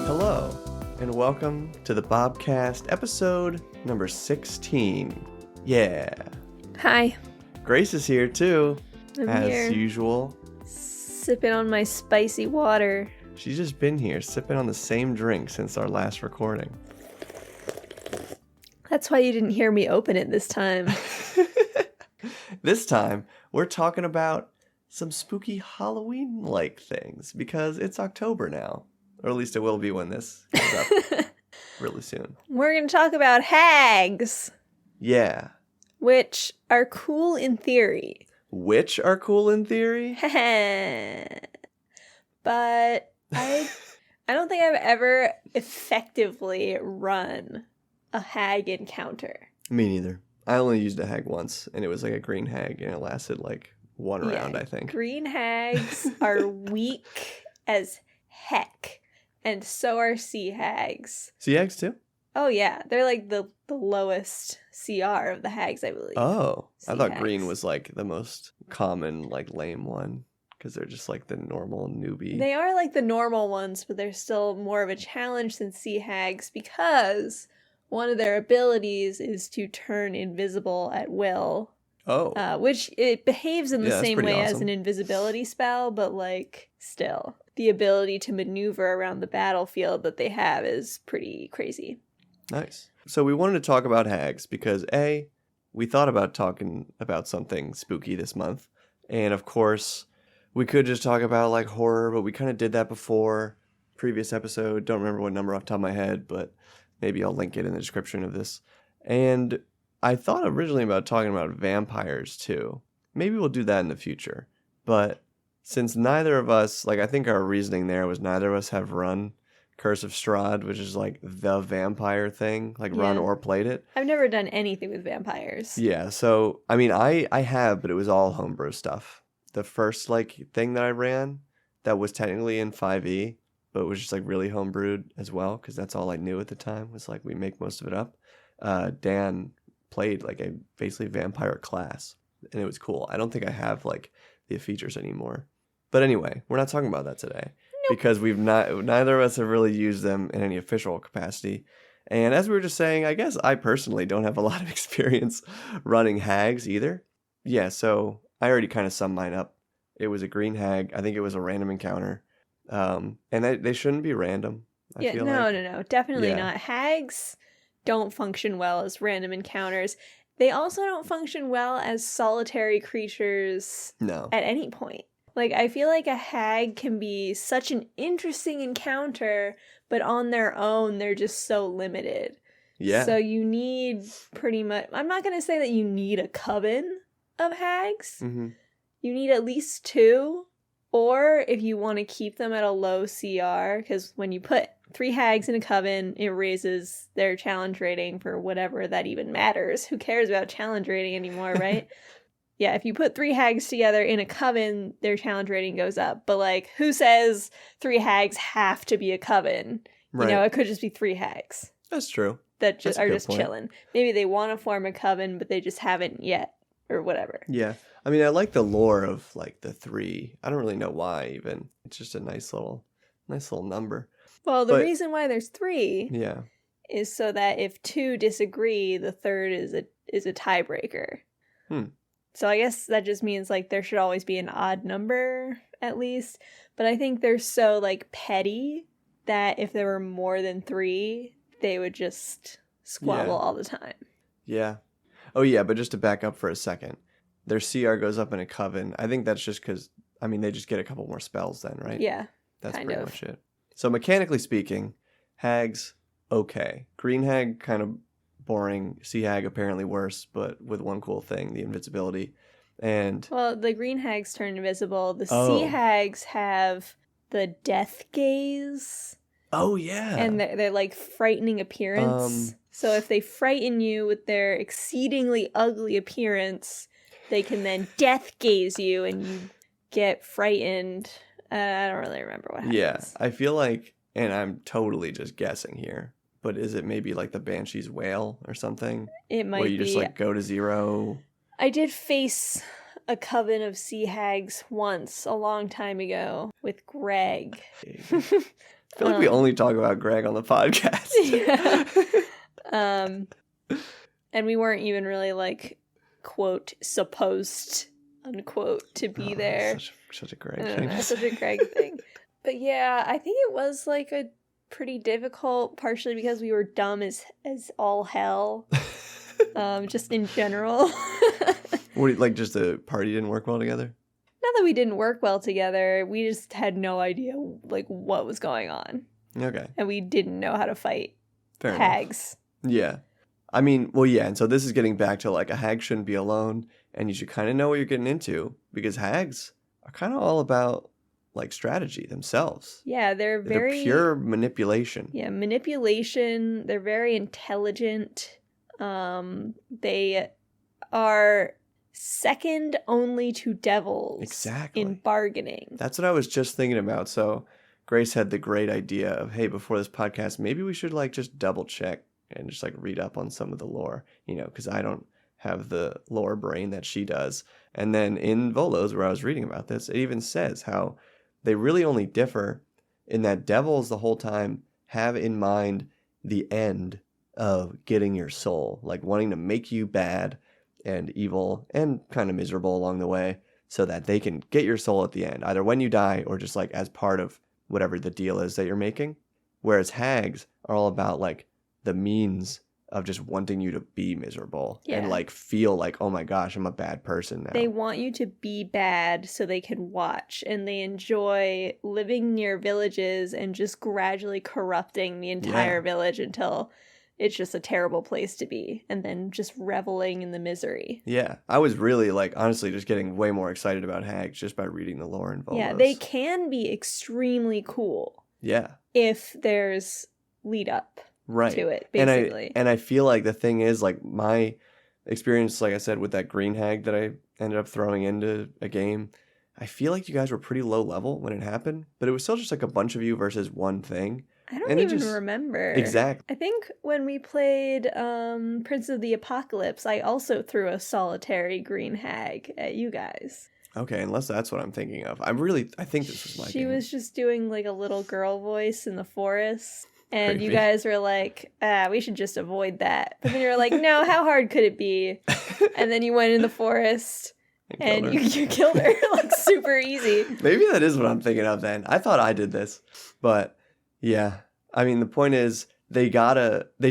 Hello, and welcome to the BOBCAST episode number 16. Yeah. Hi. Grace is here too, I'm as here. usual. Sipping on my spicy water. She's just been here, sipping on the same drink since our last recording. That's why you didn't hear me open it this time. This time, we're talking about some spooky Halloween-like things, because it's October now. Or at least it will be when this comes up really soon. We're going to talk about hags, Yeah. which are cool in theory. Which are cool in theory? But I don't think I've ever effectively run a hag encounter. Me neither. I only used a hag once, and it was like a green hag, and it lasted like one round, I think. Green hags are weak as heck, and so are sea hags. Sea hags too? Oh yeah, they're like the lowest CR of the hags, I believe. Oh, I thought Sea green hags. was like the most common, like lame one, because they're just like the normal newbie. They are like the normal ones, but they're still more of a challenge than sea hags because one of their abilities is to turn invisible at will. Oh. Which it behaves in the Yeah, that's same pretty way as awesome. an invisibility spell, but like still. The ability to maneuver around the battlefield that they have is pretty crazy. Nice. So we wanted to talk about hags because A, we thought about talking about something spooky this month. And of course, we could just talk about like horror, but we kind of did that before. Previous episode, don't remember what number off the top of my head, but maybe I'll link it in the description of this. And I thought originally about talking about vampires too. Maybe we'll do that in the future. But since neither of us, like I think our reasoning there was neither of us have run Curse of Strahd, which is like the vampire thing, like run Yeah. or played it. I've never done anything with vampires. Yeah, so I mean I have, but it was all homebrew stuff. The first like thing that I ran that was technically in 5e, but was just like really homebrewed as well, because that's all I knew at the time, was like we make most of it up. Dan played like a basically vampire class, and it was cool. I don't think I have like the features anymore. But anyway, we're not talking about that today. Because neither of us have really used them in any official capacity. And as we were just saying, I guess I personally don't have a lot of experience running hags either. Yeah, so I already kind of summed mine up. It was a green hag. I think it was a random encounter. And they shouldn't be random, I feel like. No, definitely Yeah. not. Hags don't function well as random encounters. They also don't function well as solitary creatures No. at any point. Like, I feel like a hag can be such an interesting encounter, but on their own, they're just so limited. Yeah. So you need pretty much... I'm not going to say that you need a coven of hags. Mm-hmm. You need at least 2. Or if you want to keep them at a low CR, because when you put 3 hags in a coven, it raises their challenge rating for whatever that even matters. Who cares about challenge rating anymore, right? Yeah, if you put 3 hags together in a coven, their challenge rating goes up. But, like, who says 3 hags have to be a coven? Right. You know, it could just be 3 hags That's true. that That's a are good just point. chilling. Maybe they want to form a coven, but they just haven't yet, or whatever. Yeah. I mean, I like the lore of like the 3. I don't really know why even. It's just a nice little number. Well, the But- reason why there's 3 Yeah. is so that if 2 disagree, the third is a tiebreaker. So I guess that just means like there should always be an odd number at least. But I think they're so like petty that if there were more than 3, they would just squabble all the time. Yeah. Oh yeah, but just to back up for a second, their CR goes up in a coven. I think that's just because, I mean, they just get a couple more spells then, right? Yeah. That's kind pretty of. much it. So mechanically speaking, hags, okay. Green hag, kind of boring. Sea hag, apparently worse, but with one cool thing, the invincibility. And Well, the green hags turn invisible. The Oh. sea hags have the death gaze. oh yeah. And they're like frightening appearance. So if they frighten you with their exceedingly ugly appearance, they can then death gaze you and you get frightened. I don't really remember what happens. Yeah, I feel like, and I'm totally just guessing here, but is it maybe like the Banshee's Wail or something? It might where you be. just like go to 0? I did face a coven of sea hags once a long time ago with Greg. I feel like we only talk about Greg on the podcast. Yeah. And we weren't even really like, quote, supposed, unquote, to be there. Such a Greg thing. Such a Greg thing. But yeah, I think it was like a pretty difficult, partially because we were dumb as all hell. Just in general. What, like, just the party didn't work well together? Not that we didn't work well together. We just had no idea like what was going on. Okay. And we didn't know how to fight Fair hags. enough. Yeah. I mean, well, yeah. And so this is getting back to like a hag shouldn't be alone, and you should kind of know what you're getting into, because hags are kind of all about like strategy themselves. Yeah, they're pure manipulation. Yeah, manipulation. They're very intelligent. They are second only to devils in bargaining. That's what I was just thinking about. So Grace had the great idea of, hey, before this podcast, maybe we should like just double check and just like read up on some of the lore, you know, because I don't have the lore brain that she does. And then in Volos, where I was reading about this, it even says how they really only differ in that devils the whole time have in mind the end of getting your soul, like wanting to make you bad and evil and kind of miserable along the way so that they can get your soul at the end, either when you die or just like as part of whatever the deal is that you're making. Whereas hags are all about like the means of just wanting you to be miserable and like feel like, oh my gosh, I'm a bad person now. They want you to be bad so they can watch, and they enjoy living near villages and just gradually corrupting the entire village until it's just a terrible place to be, and then just reveling in the misery. Yeah, I was really like honestly just getting way more excited about hags just by reading the lore in Volos. Yeah, they can be extremely cool. Yeah. If there's lead up. Right. To it, basically. And I feel like the thing is, like, my experience, like I said, with that green hag that I ended up throwing into a game, I feel like you guys were pretty low level when it happened, but it was still just like a bunch of you versus one thing. I don't even remember. Exactly. I think when we played Prince of the Apocalypse, I also threw a solitary green hag at you guys. Okay, unless that's what I'm thinking of. I think this was my game. She was just doing like a little girl voice in the forest. And creepy. You guys were like, we should just avoid that. But then you were like, no, how hard could it be? And then you went in the forest and you killed her like super easy. Maybe that is what I'm thinking of then. I thought I did this. But yeah, I mean, the point is they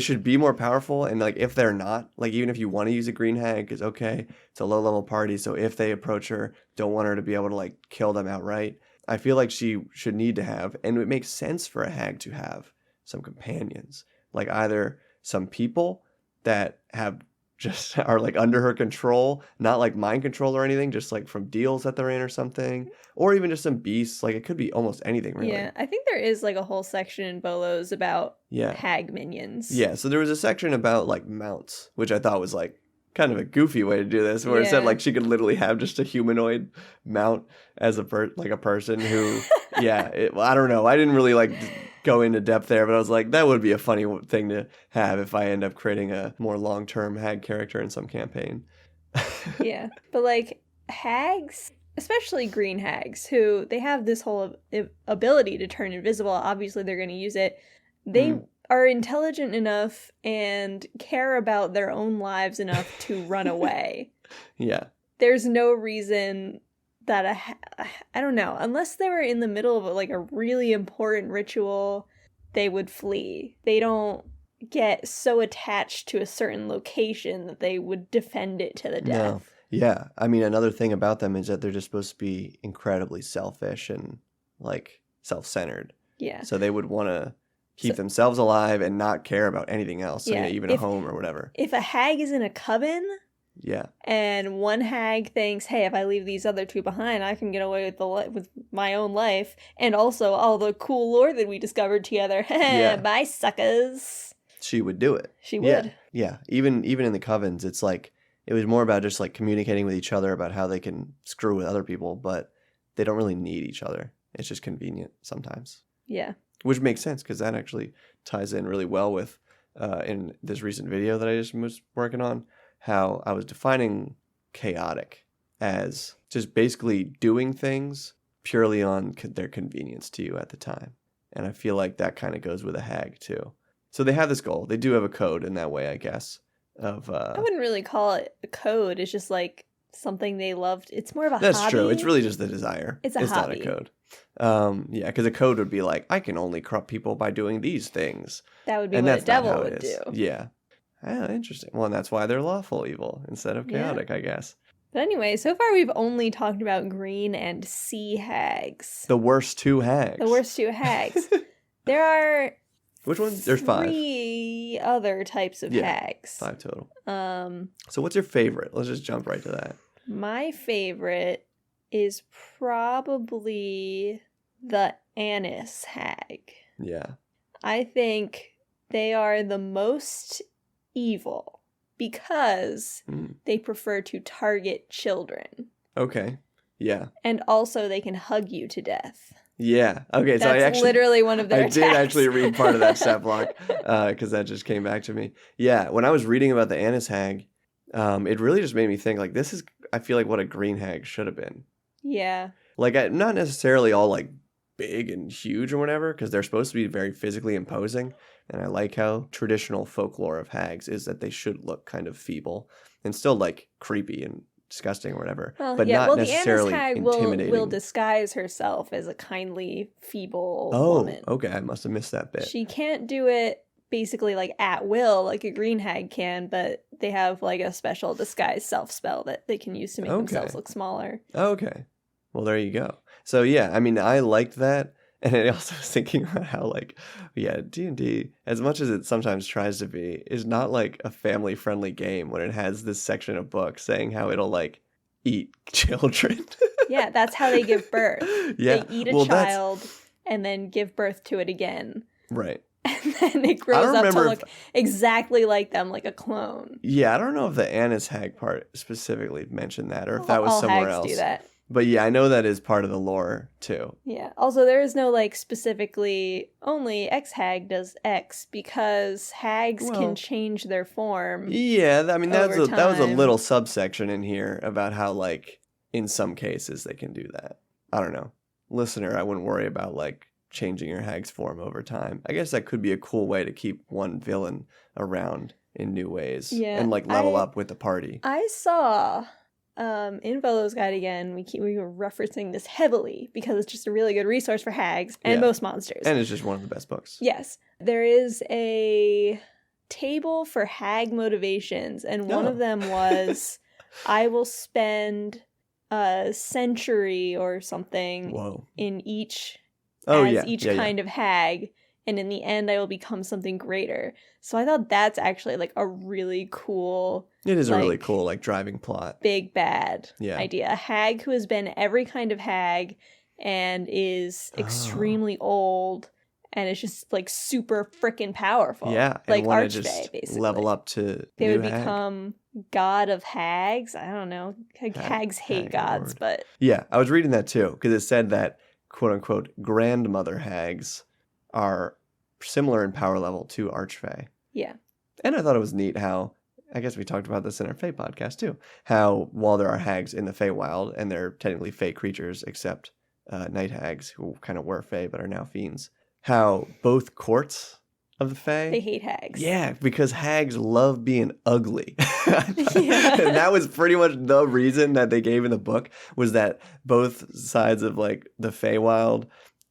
should be more powerful. And like if they're not, like even if you want to use a green hag, it's okay. It's a low level party. So if they approach her, don't want her to be able to like kill them outright. I feel like she should need to have, and it makes sense for a hag to have some companions, like either some people that have just are like under her control, not like mind control or anything, just like from deals that they're in or something, or even just some beasts. Like it could be almost anything really. Yeah, I think there is like a whole section in Bolos about hag minions. Yeah, so there was a section about like mounts, which I thought was like kind of a goofy way to do this, where it said like she could literally have just a humanoid mount as a person who I don't know, I didn't really like go into depth there, but I was like, that would be a funny thing to have if I end up creating a more long-term hag character in some campaign. Yeah, but like hags, especially green hags, who they have this whole ability to turn invisible. Obviously they're going to use it. They are intelligent enough and care about their own lives enough to run away. Yeah. There's no reason that I don't know, unless they were in the middle of like a really important ritual, they would flee. They don't get so attached to a certain location that they would defend it to the death. No. Yeah, I mean, another thing about them is that they're just supposed to be incredibly selfish and like self-centered. Yeah. So they would want to keep themselves alive and not care about anything else, so even a home or whatever. If a hag is in a coven, and one hag thinks, hey, if I leave these other two behind, I can get away with my own life, and also all the cool lore that we discovered together. Bye, suckers. She would do it. She would. Yeah. Even in the covens, it's like it was more about just like communicating with each other about how they can screw with other people, but they don't really need each other. It's just convenient sometimes. Yeah. Which makes sense because that actually ties in really well with in this recent video that I just was working on, how I was defining chaotic as just basically doing things purely on their convenience to you at the time. And I feel like that kind of goes with a hag too. So they have this goal. They do have a code in that way, I guess. Of I wouldn't really call it a code. It's just like something they loved. It's more of a that's hobby. true. It's really just the desire. It's a not hobby. a code. Yeah, because a code would be like, I can only corrupt people by doing these things. That would be And what a that's not devil how would it do. is. Yeah. Ah, interesting. Well, and that's why they're lawful evil instead of chaotic, I guess. But anyway, so far we've only talked about green and sea hags. The worst two hags. The worst two hags. There are Which one? There's 5. 3 other types of hags. 5 total. So what's your favorite? Let's just jump right to that. My favorite is probably the anise hag. Yeah. I think they are the most evil because they prefer to target children. Okay. Yeah. And also they can hug you to death. Yeah. Okay. That's so I actually literally one of their attacks. I did actually read part of that stat block because that just came back to me. Yeah. When I was reading about the anise hag, it really just made me think like this is. I feel like what a green hag should have been. Yeah. Like not necessarily all like big and huge or whatever, because they're supposed to be very physically imposing. And I like how traditional folklore of hags is that they should look kind of feeble and still like creepy and disgusting or whatever, but not necessarily the anise hag intimidating. will disguise herself as a kindly, feeble woman. Okay, I must have missed that bit. She can't do it basically like at will like a green hag can, but they have like a special disguise self spell that they can use to make themselves look smaller. Okay. Well, there you go. So yeah, I mean, I liked that. And I also was thinking about how, like, yeah, D&D, as much as it sometimes tries to be, is not like a family-friendly game when it has this section of books saying how it'll, like, eat children. Yeah, that's how they give birth. Yeah. They eat a child and then give birth to it again. Right. And then it grows up to look exactly like them, like a clone. Yeah, I don't know if the Annis hag part specifically mentioned that or if that was all somewhere hags else. do that. But yeah, I know that is part of the lore too. Yeah. Also, there is no like specifically only X hag does X because hags can change their form. Yeah, I mean that was a time. little subsection in here about how like in some cases they can do that. I don't know. Listener, I wouldn't worry about like changing your hag's form over time. I guess that could be a cool way to keep one villain around in new ways and like level up with the party. I saw in Volo's Guide again, we were referencing this heavily because it's just a really good resource for hags and most monsters. And it's just one of the best books. Yes. There is a table for hag motivations, and one of them was I will spend a century or something in each kind of hag, and in the end I will become something greater. So I thought that's actually like a really cool... It is a really cool like driving plot. Big bad idea. A hag who has been every kind of hag and is extremely old and is just like super freaking powerful. Yeah. Like Archfey, just basically. Level up to they new would become god of hags. I don't know. Hags hate gods, Lord. but... Yeah, I was reading that too because it said that quote unquote grandmother hags are similar in power level to Archfey. Yeah. And I thought it was neat how, I guess we talked about this in our Fae podcast too, how while there are hags in the Feywild, and they're technically Fae creatures except night hags who kind of were Fae but are now fiends, how both courts of the Fae... They hate hags. Yeah, because hags love being ugly. And that was pretty much the reason that they gave in the book, was that both sides of like the Feywild,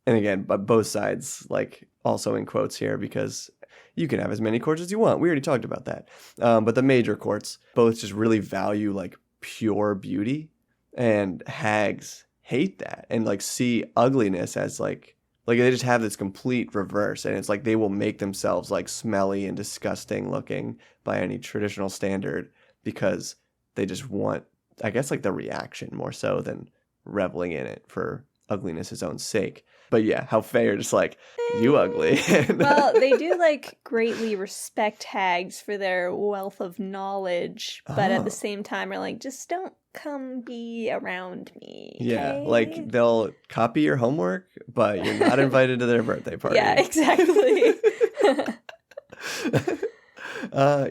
and again, but both sides, like also in quotes here, because you can have as many courts as you want. We already talked about that. But the major courts both just really value like pure beauty, and hags hate that and like see ugliness as like they just have this complete reverse, and it's like they will make themselves like smelly and disgusting looking by any traditional standard because they just want, I guess, like the reaction more so than reveling in it for ugliness' own sake. But yeah, how Fae are just like, you ugly. Well, they do like greatly respect hags for their wealth of knowledge, but at the same time are like, just don't come be around me. Okay? Yeah, like they'll copy your homework, but you're not invited to their birthday party. Yeah, exactly.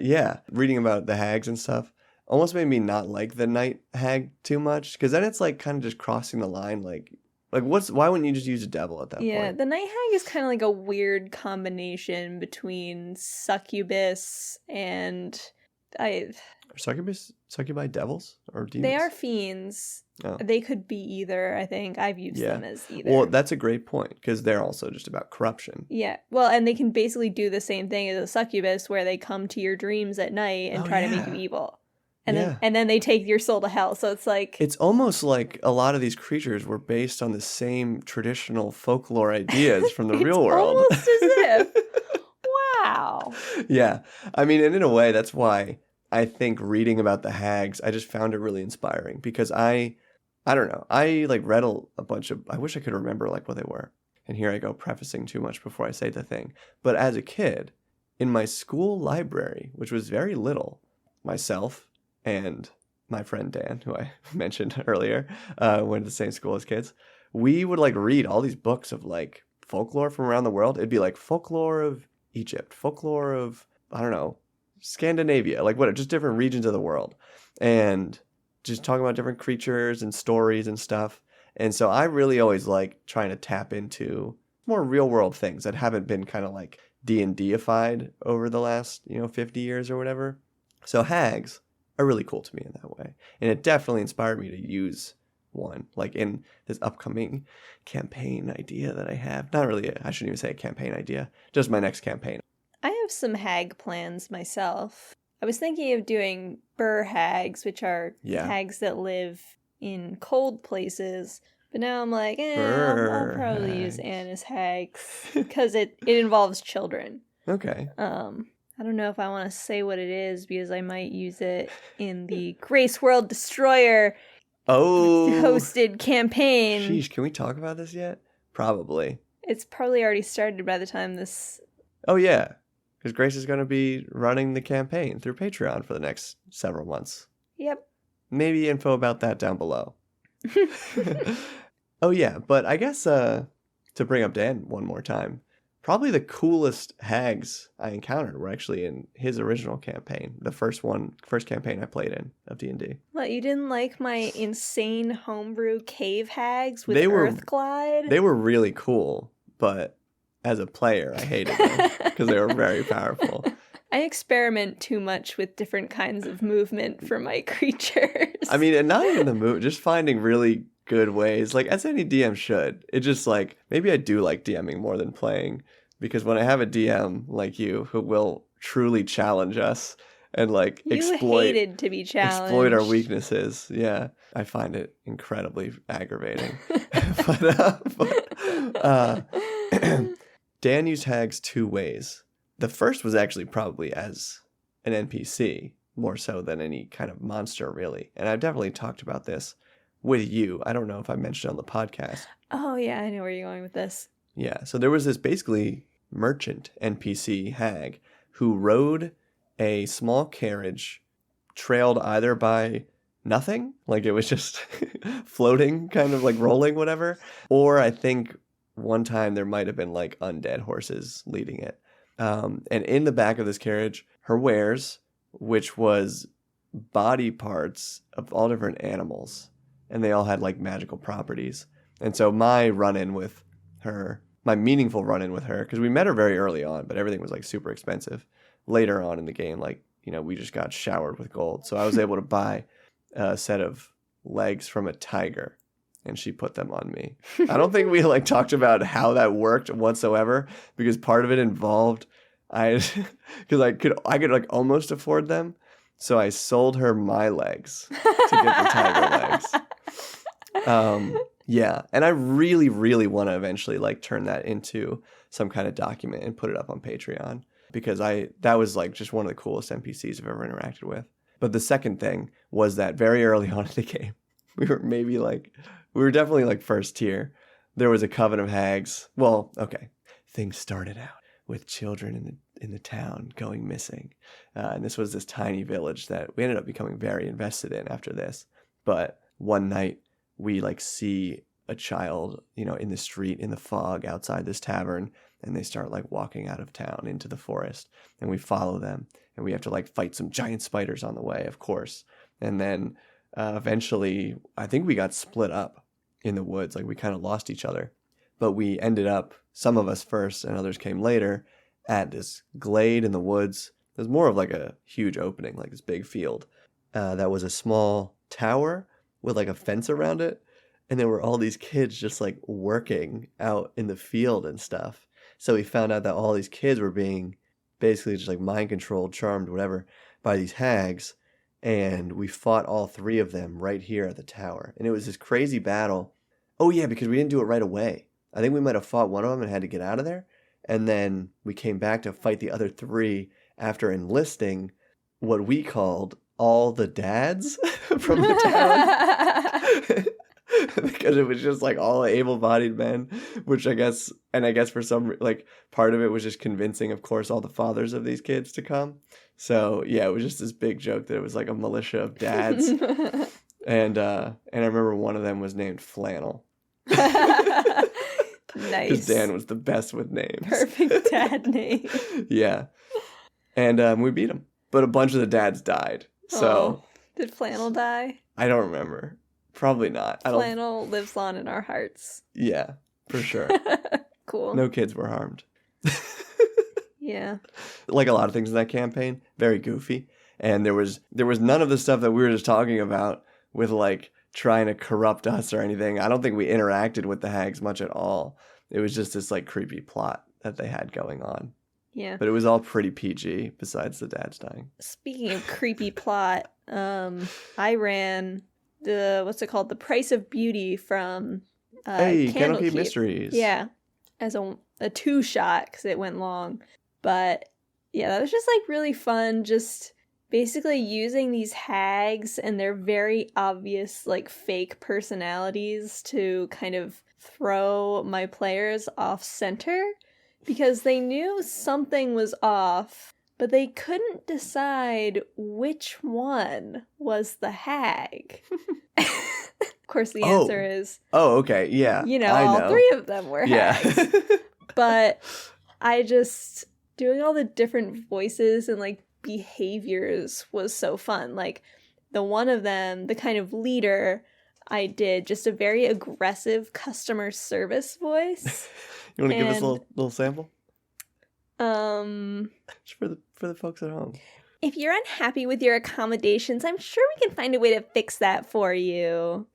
Yeah, reading about the hags and stuff almost made me not like the night hag too much, because then it's like kind of just crossing the line. Like, Like, why wouldn't you just use a devil at that Yeah, point? the night hag is kind of like a weird combination between succubus and I. Are succubi devils or They are demons? fiends. Oh, They could be either, I think. I've used yeah. them as Well, either. that's a great point because they're also just about corruption. Yeah. Well, and they can basically do the same thing as a succubus where they come to your dreams at night and Oh, try to make you yeah. evil. Yeah. And then they take your soul to hell. So it's like It's almost like a lot of these creatures were based on the same traditional folklore ideas from the it's real world. almost as if. Wow. Yeah. I mean, and in a way, that's why I think reading about the hags, I just found it really inspiring because I don't know. I like read a bunch of, I wish I could remember like what they were. And here I go prefacing too much before I say the thing. But as a kid, in my school library, which was very little, myself and my friend Dan, who I mentioned earlier, went to the same school as kids, we would like read all these books of like folklore from around the world. It'd be like folklore of Egypt, folklore of, I don't know, Scandinavia, like what, just different regions of the world. And just talking about different creatures and stories and stuff. And so I really always like trying to tap into more real world things that haven't been kind of like D&Dified over the last, 50 years or whatever. So hags are really cool to me in that way. And it definitely inspired me to use one, like in this upcoming campaign idea that I have. Not really, I shouldn't even say a campaign idea, just my next campaign. I have some hag plans myself. I was thinking of doing burr hags, which are Yeah. hags that live in cold places. But now I'm like, I'll Burr probably use hags. Anna's hags because it involves children. Okay. I don't know if I want to say what it is because I might use it in the Grace World Destroyer hosted campaign. Sheesh, can we talk about this yet? Probably. It's probably already started by the time this... Oh, yeah. Because Grace is going to be running the campaign through Patreon for the next several months. Yep. Maybe info about that down below. Oh, yeah. But I guess to bring up Dan one more time, probably the coolest hags I encountered were actually in his original campaign, the first campaign I played in of D&D. What, you didn't like my insane homebrew cave hags with They were- Earthglide? They were really cool, but as a player, I hated them because they were very powerful. I experiment too much with different kinds of movement for my creatures. I mean, and not even the move, just finding really good ways, like as any DM should. It just like, maybe I do like DMing more than playing, because when I have a DM like you who will truly challenge us and like you hated to be challenged. exploit our weaknesses, yeah, I find it incredibly aggravating. but Dan used hags two ways. The first was actually probably as an NPC, more so than any kind of monster, really. And I've definitely talked about this with you. I don't know if I mentioned it on the podcast. Oh, yeah, I know where you're going with this. Yeah, so there was this basically merchant NPC hag who rode a small carriage trailed either by nothing, like it was just floating, kind of like rolling, whatever, or I think one time there might have been like undead horses leading it. And in the back of this carriage, her wares, which was body parts of all different animals, and they all had like magical properties. And so my run-in with her, my meaningful run-in with her, because we met her very early on, but everything was like super expensive. Later on in the game, like, we just got showered with gold. So I was able to buy a set of legs from a tiger, and she put them on me. I don't think we like talked about how that worked whatsoever, because part of it involved because I could like almost afford them, so I sold her my legs to get the tiger legs. Yeah, and I really, really want to eventually like turn that into some kind of document and put it up on Patreon, because that was like just one of the coolest NPCs I've ever interacted with. But the second thing was that very early on in the game, we were definitely like first tier. There was a coven of hags. Well, okay, things started out with children in the town going missing, and this was this tiny village that we ended up becoming very invested in after this. But one night we like see a child, in the street in the fog outside this tavern, and they start like walking out of town into the forest, and we follow them, and we have to like fight some giant spiders on the way, of course. And then eventually I think we got split up, in the woods. Like we kind of lost each other. But we ended up, some of us first and others came later, at this glade in the woods. It was more of like a huge opening, like this big field. That was a small tower with like a fence around it. And there were all these kids just like working out in the field and stuff. So we found out that all these kids were being basically just like mind controlled, charmed, whatever, by these hags. And we fought all 3 of them right here at the tower. And it was this crazy battle. Oh yeah, because we didn't do it right away. I think we might have fought one of them and had to get out of there. And then we came back to fight the other 3 after enlisting what we called all the dads from the town. Because it was just like all able-bodied men, which I guess for some, like, part of it was just convincing, of course, all the fathers of these kids to come. So yeah, it was just this big joke that it was like a militia of dads. And I remember one of them was named Flannel. Nice. Because Dan was the best with names. Perfect dad name. Yeah. And we beat him. But a bunch of the dads died. So. Did Flannel die? I don't remember. Probably not. Flannel lives on in our hearts. Yeah, for sure. Cool. No kids were harmed. Yeah. Like a lot of things in that campaign, very goofy. And there was none of the stuff that we were just talking about with like trying to corrupt us or anything. I don't think we interacted with the hags much at all. It was just this like creepy plot that they had going on. Yeah. But it was all pretty PG besides the dads dying. Speaking of creepy plot, I ran the Price of Beauty from Candlekeep Mysteries. Yeah. As a 2-shot because it went long. But yeah, that was just like really fun, just basically using these hags and their very obvious like fake personalities to kind of throw my players off center because they knew something was off, but they couldn't decide which one was the hag. Of course, the answer is... Oh, okay, yeah. All 3 of them were hags. Yeah. But I just... Doing all the different voices and, like, behaviors was so fun. Like, the one of them, the kind of leader, I did just a very aggressive customer service voice. You want to give us a little sample? Just for the folks at home. If you're unhappy with your accommodations, I'm sure we can find a way to fix that for you.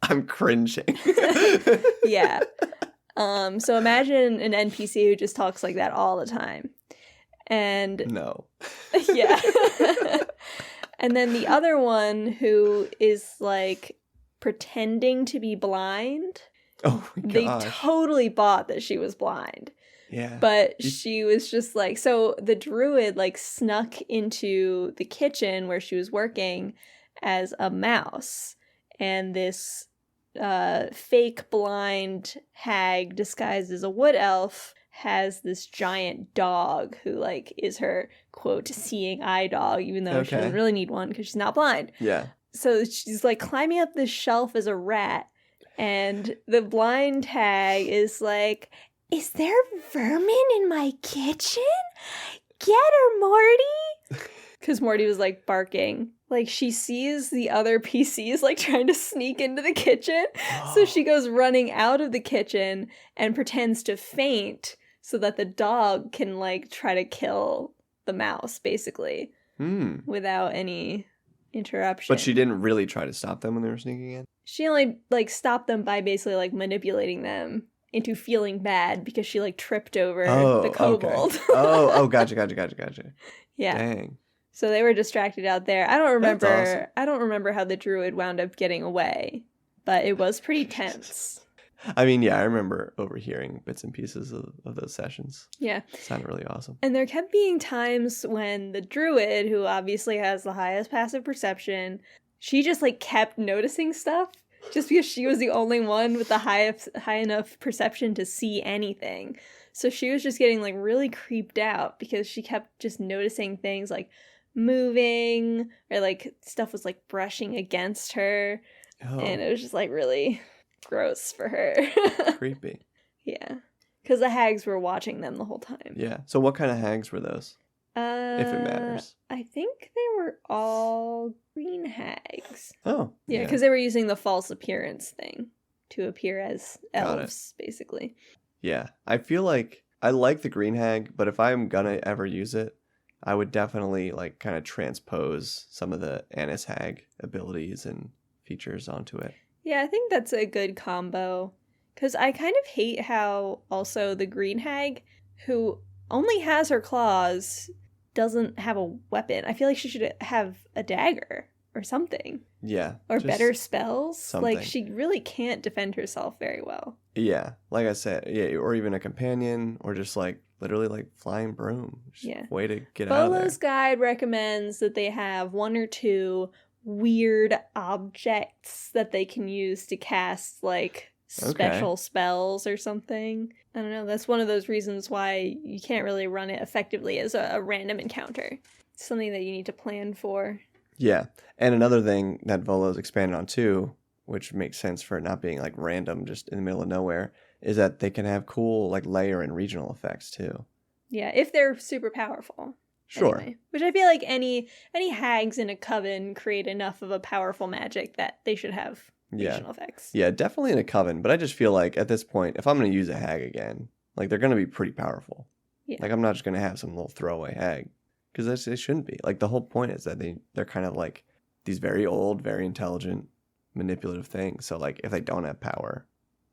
I'm cringing. Yeah. So imagine an NPC who just talks like that all the time. And no. Yeah. And then the other one who is like pretending to be blind. Oh my gosh. They totally bought that she was blind. Yeah. But she was just like, so the druid like snuck into the kitchen where she was working as a mouse. And this fake blind hag disguised as a wood elf has this giant dog who like is her quote seeing eye dog, even though she doesn't really need one because she's not blind. Yeah. So she's like climbing up this shelf as a rat, and the blind hag is like, "Is there vermin in my kitchen? Get her, Morty!" Because Morty was like barking. Like she sees the other PCs like trying to sneak into the kitchen. So she goes running out of the kitchen and pretends to faint so that the dog can like try to kill the mouse basically without any interruption. But she didn't really try to stop them when they were sneaking in? She only like stopped them by basically like manipulating them into feeling bad because she like tripped over the kobold. Okay. Gotcha. Yeah. Dang. So they were distracted out there. I don't remember. Awesome. I don't remember how the druid wound up getting away, but it was pretty tense. I mean, yeah, I remember overhearing bits and pieces of those sessions. Yeah. It sounded really awesome. And there kept being times when the druid, who obviously has the highest passive perception, she just like kept noticing stuff just because she was the only one with the high enough perception to see anything. So she was just getting like really creeped out because she kept just noticing things like moving or like stuff was like brushing against her. And it was just like really gross for her. Creepy. Yeah. Because the hags were watching them the whole time. Yeah. So what kind of hags were those? If it matters. I think they were all green hags. Oh. Yeah, because they were using the false appearance thing to appear as Got elves, basically. Yeah. I feel like I like the green hag, but if I'm gonna ever use it, I would definitely like kind of transpose some of the Annis hag abilities and features onto it. Yeah, I think that's a good combo. Because I kind of hate how also the green hag, who only has her claws, doesn't have a weapon. I feel like she should have a dagger or something. Yeah. Or better spells. Something. Like, she really can't defend herself very well. Yeah. Like I said, yeah, or even a companion, or just like literally like flying broom. Just way to get out of there. Bolo's guide recommends that they have 1 or 2 weird objects that they can use to cast like special spells or something. I don't know. That's one of those reasons why you can't really run it effectively as a random encounter. It's something that you need to plan for. Yeah. And another thing that Volo's expanded on too, which makes sense for it not being like random just in the middle of nowhere, is that they can have cool like layer and regional effects too. Yeah, if they're super powerful. Sure. Anyway, which I feel like any hags in a coven create enough of a powerful magic that they should have regional effects. Yeah, definitely in a coven, but I just feel like at this point, if I'm going to use a hag again, like they're going to be pretty powerful. Yeah. Like I'm not just going to have some little throwaway hag, because they shouldn't be. Like the whole point is that they're kind of like these very old, very intelligent, manipulative things. So like if they don't have power,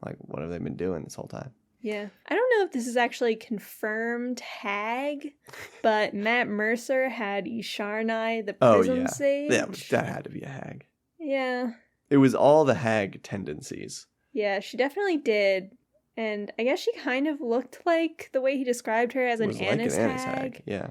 like what have they been doing this whole time? Yeah. I don't know if this is actually confirmed hag, but Matt Mercer had Isharnai, the Prism Sage. Yeah, that had to be a hag. Yeah. It was all the hag tendencies. Yeah, she definitely did. And I guess she kind of looked like the way he described her as an Annis hag. Yeah.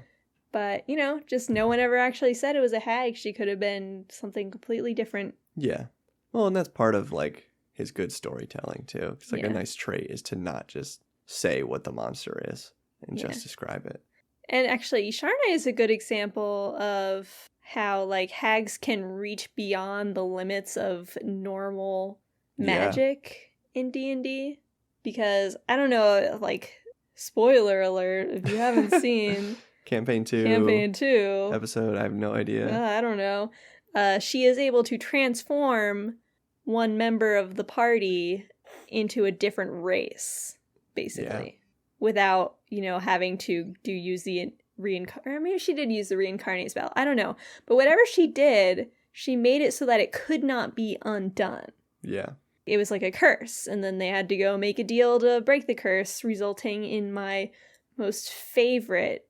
But, just no one ever actually said it was a hag. She could have been something completely different. Yeah. Well, and that's part of like his good storytelling too. It's like a nice trait is to not just say what the monster is and just describe it. And actually, Isharnai is a good example of how like hags can reach beyond the limits of normal magic in D&D. Because, I don't know, like, spoiler alert, if you haven't seen Campaign 2 episode, I have no idea. I don't know. She is able to transform one member of the party into a different race, basically, without, having to use the or maybe she did use the reincarnate spell. I don't know. But whatever she did, she made it so that it could not be undone. Yeah. It was like a curse, and then they had to go make a deal to break the curse, resulting in my most favorite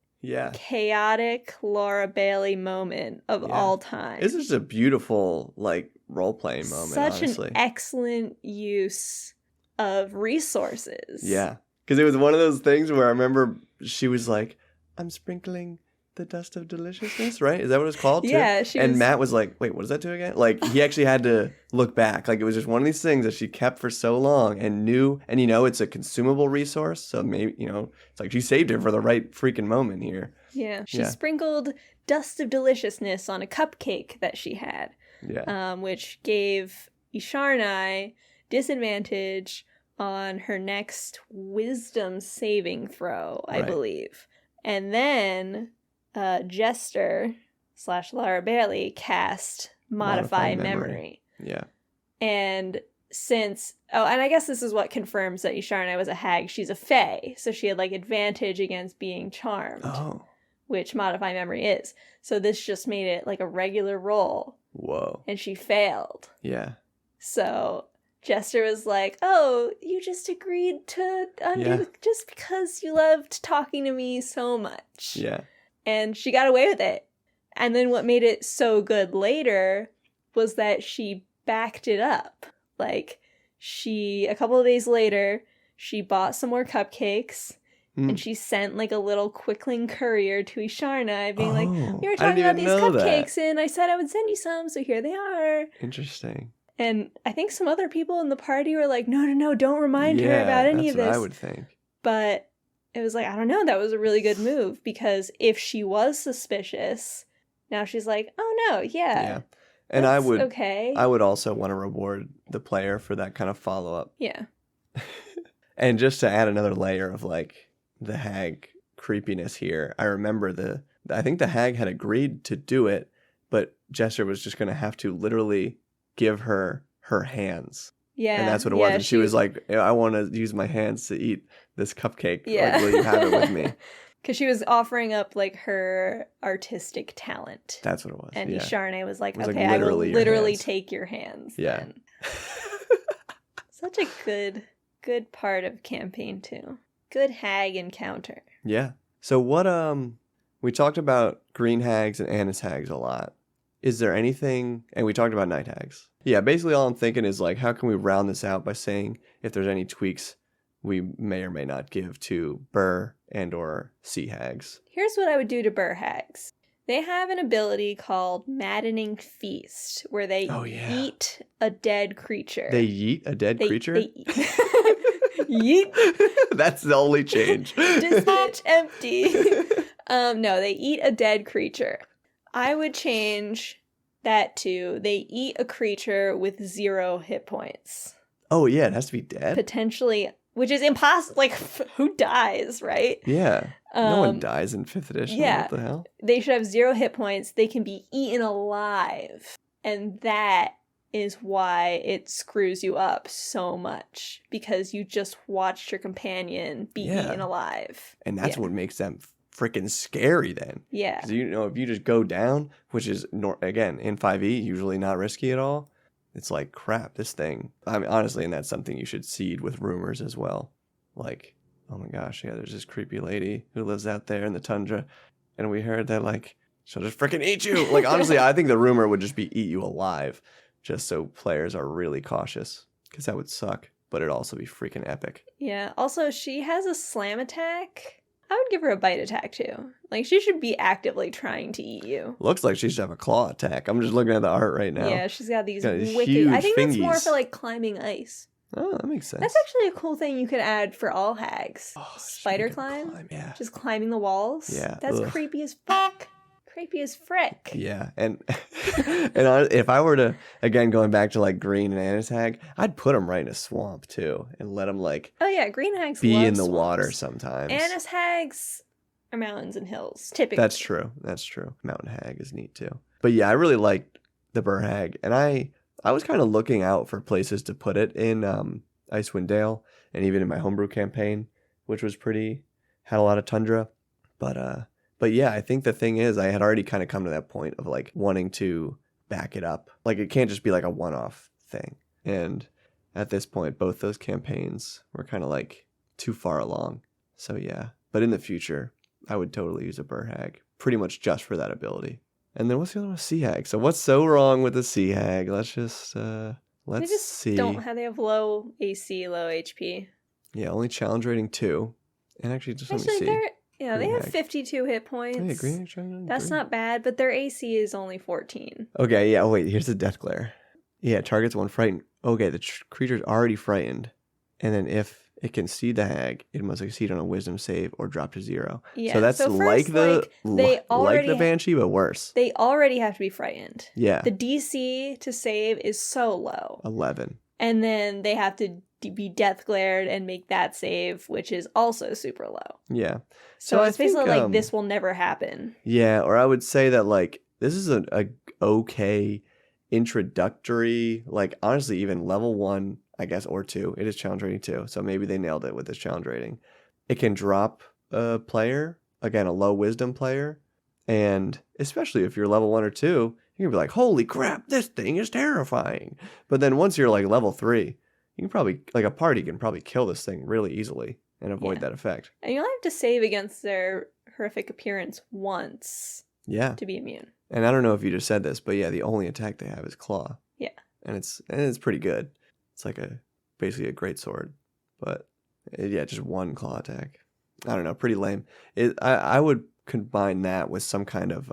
chaotic Laura Bailey moment of all time. This is a beautiful, like, role-playing moment, honestly. An excellent use of resources. Yeah. Because it was one of those things where I remember she was like, I'm sprinkling the dust of deliciousness, right? Is that what it's called? Yeah. Matt was like, wait, what does that do again? Like, he actually had to look back. Like, it was just one of these things that she kept for so long and knew, and it's a consumable resource. So maybe, it's like she saved it for the right freaking moment here. Yeah. She sprinkled dust of deliciousness on a cupcake that she had. Yeah. Which gave Isharnai disadvantage on her next wisdom saving throw, I believe. And then Jester / Laura Bailey cast Modify Memory. Yeah. And since, and I guess this is what confirms that Isharnai was a hag. She's a fae, so she had like advantage against being charmed. Oh. Which Modify Memory is. So this just made it like a regular roll. Whoa. And she failed. Yeah. So Jester was like, oh, you just agreed to undo just because you loved talking to me so much. Yeah. And she got away with it. And then what made it so good later was that she backed it up. Like, a couple of days later, she bought some more cupcakes. And she sent like a little quickling courier to Isharnai being like, we were talking about these cupcakes and I said I would send you some, so here they are. Interesting. And I think some other people in the party were like, no, don't remind her about any of this. That's what I would think. But it was like, I don't know, that was a really good move, because if she was suspicious, now she's like, oh no, yeah. And I would also want to reward the player for that kind of follow-up. Yeah. And just to add another layer of like the hag creepiness here, I remember the I think the hag had agreed to do it, but Jester was just going to have to literally give her hands. Yeah. And that's what it was. And she was like, I want to use my hands to eat this cupcake. Yeah. Like, will you have it with me? Because she was offering up like her artistic talent. That's what it was. And yeah. Charnay was like, It was, okay, like, I will literally your literally hands. take your hands. Yeah. Then. Such a good part of campaign 2. Good hag encounter. Yeah. So what, we talked about green hags and anise hags a lot. Is there anything, and we talked about night hags. Yeah, basically all I'm thinking is like, how can we round this out by saying if there's any tweaks we may or may not give to Burr and or sea hags? Here's what I would do to Burr hags. They have an ability called Maddening Feast, where they eat a dead creature. They yeet a dead creature? They yeet. That's the only change. Just bitch empty. No, they eat a dead creature. I would change that to they eat a creature with 0 hit points. Oh, yeah, it has to be dead? Potentially, which is impossible. Like, who dies, right? Yeah. No one dies in 5th edition. Yeah. What the hell? They should have 0 hit points. They can be eaten alive. And that is why it screws you up so much. Because you just watched your companion be eaten alive. And that's what makes them freaking scary then. Yeah. Because, you know, if you just go down, which is, again, in 5e, usually not risky at all, it's like, crap, this thing. I mean, honestly, and that's something you should seed with rumors as well. Like, oh my gosh, yeah, there's this creepy lady who lives out there in the tundra, and we heard that, like, she'll just freaking eat you. Like, honestly, I think the rumor would just be eat you alive, just so players are really cautious, because that would suck, but it'd also be freaking epic. Yeah. Also, she has a slam attack. I would give her a bite attack too. Like, she should be actively trying to eat you. Looks like she should have a claw attack. I'm just looking at the art right now. Yeah, she's got these Got wicked. huge I think that's more fingies. for like climbing ice. Oh, that makes sense. That's actually a cool thing you could add for all hags. Oh, Spider she could climb. Yeah. Just climbing the walls. Yeah, That's ugh. creepy as fuck. Creepy as frick. Yeah, and if I were to, again, going back to like green and anise hag, I'd put them right in a swamp too, and let them like Oh yeah, green hags be love in the swamps. water sometimes. Anise hags are mountains and hills, typically. That's true. That's true. Mountain hag is neat too. But yeah, I really liked the Burr hag, and I was kind of looking out for places to put it in Icewind Dale, and even in my homebrew campaign, which was had a lot of tundra, But yeah, I think the thing is, I had already kind of come to that point of like wanting to back it up. Like, it can't just be like a one-off thing. And at this point, both those campaigns were kind of like too far along. So yeah, but in the future, I would totally use a Burr hag, pretty much just for that ability. And then what's the other one? Sea hag. So what's so wrong with the sea hag? Let's just They just see. they have low AC, low HP. Yeah, only challenge rating 2. And actually, just let me see. They Green have hag. 52 hit points. Oh, yeah, green hag challenge rating That's 3. not bad, but their AC is only 14. Okay, yeah, wait, here's the death glare. Yeah, targets one frightened. Okay, the creature's already frightened. And then if it can see the hag, it must succeed on a wisdom save or drop to 0. Yeah, so that's so like first, the they like already the Banshee, but worse. They already have to be frightened. Yeah. The DC to save is so low. 11. And then they have to be death glared and make that save, which is also super low. Yeah. So I it's basically think, like, this will never happen. Yeah, or I would say that like this is a okay introductory, like honestly even level 1, I guess, or 2. It is challenge rating 2, so maybe they nailed it with this challenge rating. It can drop a player, again a low wisdom player, and especially if you're level 1 or 2, you can be like, holy crap, this thing is terrifying. But then once you're like level 3, you can probably, like a party can probably kill this thing really easily and avoid that effect. And you'll have to save against their horrific appearance once Yeah. to be immune. And I don't know if you just said this, but yeah, the only attack they have is claw. Yeah. And it's pretty good. It's like basically a great sword. But yeah, just one claw attack. I don't know, pretty lame. I would combine that with some kind of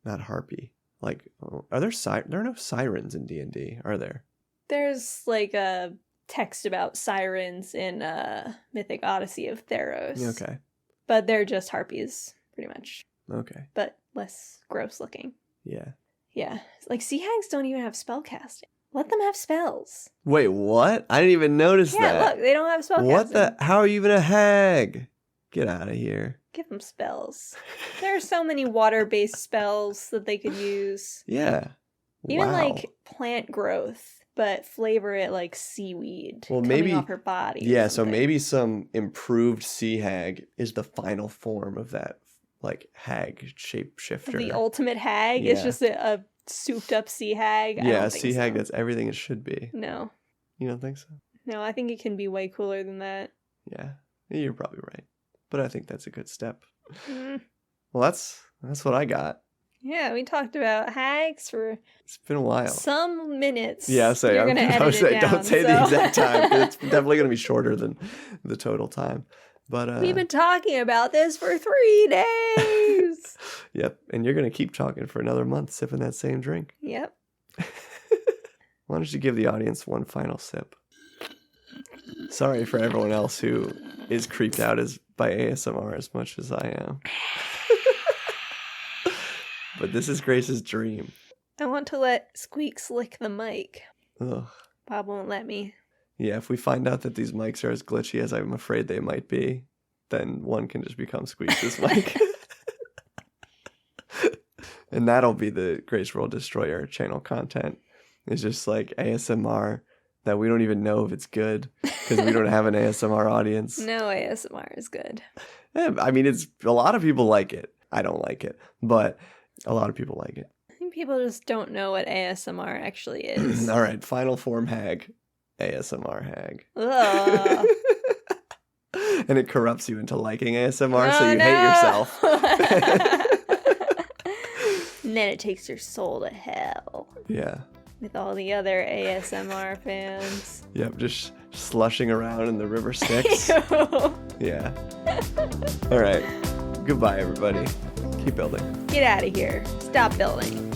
not harpy. Like, are there are no sirens in D&D, are there? There's like a text about sirens in Mythic Odyssey of Theros. Okay. But they're just harpies, pretty much. Okay. But less gross looking. Yeah. Yeah. Like, sea hags don't even have spellcasting. Let them have spells. Wait, what? I didn't even notice that. Yeah, look, they don't have spellcasting. What the? How are you even a hag? Get out of here. Give them spells. There are so many water-based spells that they could use. Yeah. Even Wow. like plant growth, but flavor it like seaweed Well, coming maybe- off her body. or Yeah, so something. maybe some improved sea hag is the final form of that, like, hag shapeshifter. The ultimate hag is Yeah. just a souped-up sea hag. I Yeah, don't a think sea hag so. that's everything it should be. No. You don't think so? No, I think it can be way cooler than that. Yeah, you're probably right. But I think that's a good step. Mm. Well, that's what I got. Yeah, we talked about hags for It's been a while. some minutes. Yeah, You're gonna edit it down, don't say the so- exact time. 'Cause it's definitely going to be shorter than the total time. But We've been talking about this for 3 days. yep, and you're going to keep talking for another month sipping that same drink. Yep. Why don't you give the audience one final sip? Sorry for everyone else who is creeped out by ASMR as much as I am. But this is Grace's dream. I want to let Squeaks lick the mic. Ugh. Bob won't let me. Yeah, if we find out that these mics are as glitchy as I'm afraid they might be, then one can just become Squeaks' mic. And that'll be the Grace World Destroyer channel content. It's just like ASMR that we don't even know if it's good because we don't have an ASMR audience. No ASMR is good. I mean, it's a lot of people like it. I don't like it, but a lot of people like it. I think people just don't know what ASMR actually is. All right, final form hag, ASMR hag. Ugh. And it corrupts you into liking ASMR, so Oh, you no. hate yourself. And then it takes your soul to hell Yeah. with all the other ASMR fans. Yep, just slushing around in the river Styx. Ew. Yeah. All right. Goodbye, everybody. Keep building. Get out of here. Stop building.